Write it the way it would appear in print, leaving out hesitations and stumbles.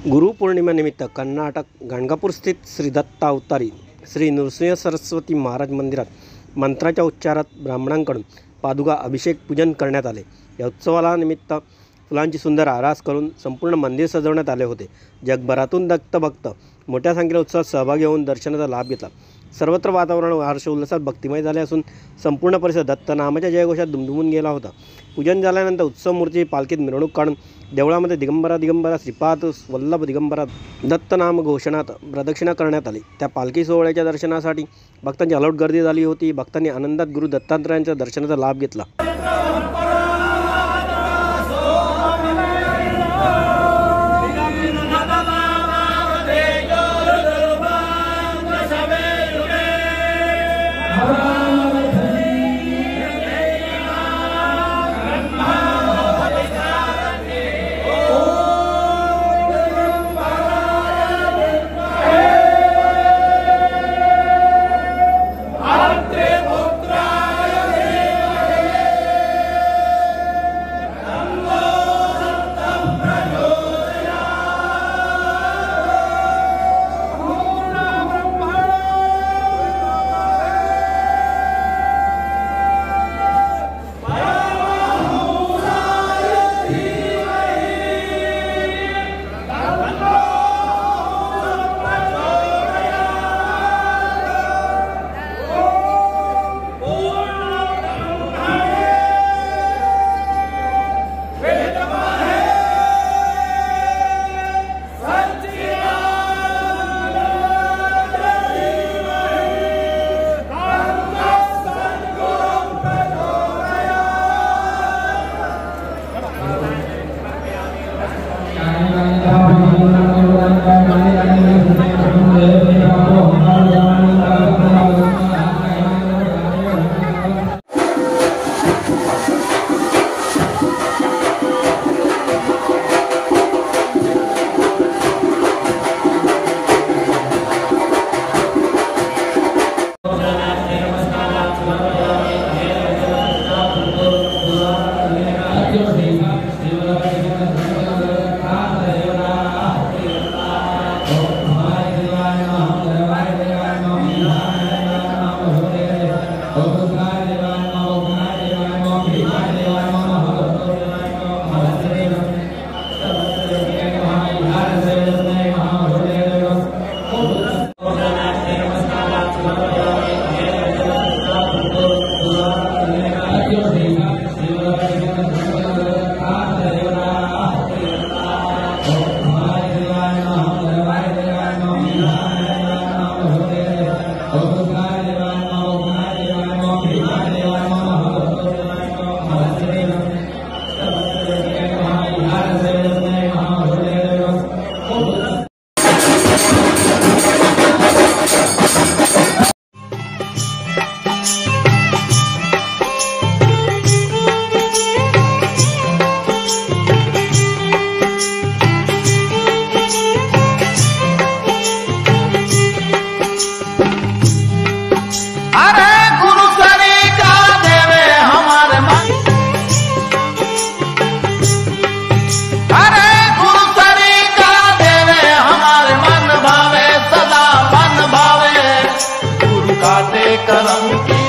गुरुपौर्णिमेनिमित्त कर्नाटक गाणगापूर स्थित श्री दत्त अवतारी श्री नृसिंह सरस्वती महाराज मंदिरात मंत्राच्या उच्चारात ब्राह्मणांकडून पादुका अभिषेक पूजन करण्यात आले। या उत्सवाला निमित्त फुलांची सुंदर आरास करून संपूर्ण मंदिर सजवण्यात आले होते। जगभरातून दत्त भक्त मोठ्या संख्येने उत्सवात सहभागी होऊन दर्शनाचा लाभ घेतला। सर्वत्र वातावरण हर्षोल्लासात भक्तिमय झाले असून संपूर्ण परिसर दत्त नामाच्या जयघोषात दुमदुमून गेला होता। पूजन झाल्यानंतर उत्सव मूर्ती पालखीत मिरवणूक काढून देवळामध्ये दिगंबरा श्रीपाद वल्लभ दिगंबरा दत्त नाम घोषणात प्रदक्षिणा करण्यात आली। त्या पालखी सोहळ्याच्या दर्शनासाठी भक्तांची अलोट गर्दी झाली होती। भक्तांनी आनंदात गुरु दत्तात्रयांच्या दर्शनाचा लाभ घेतला। करम की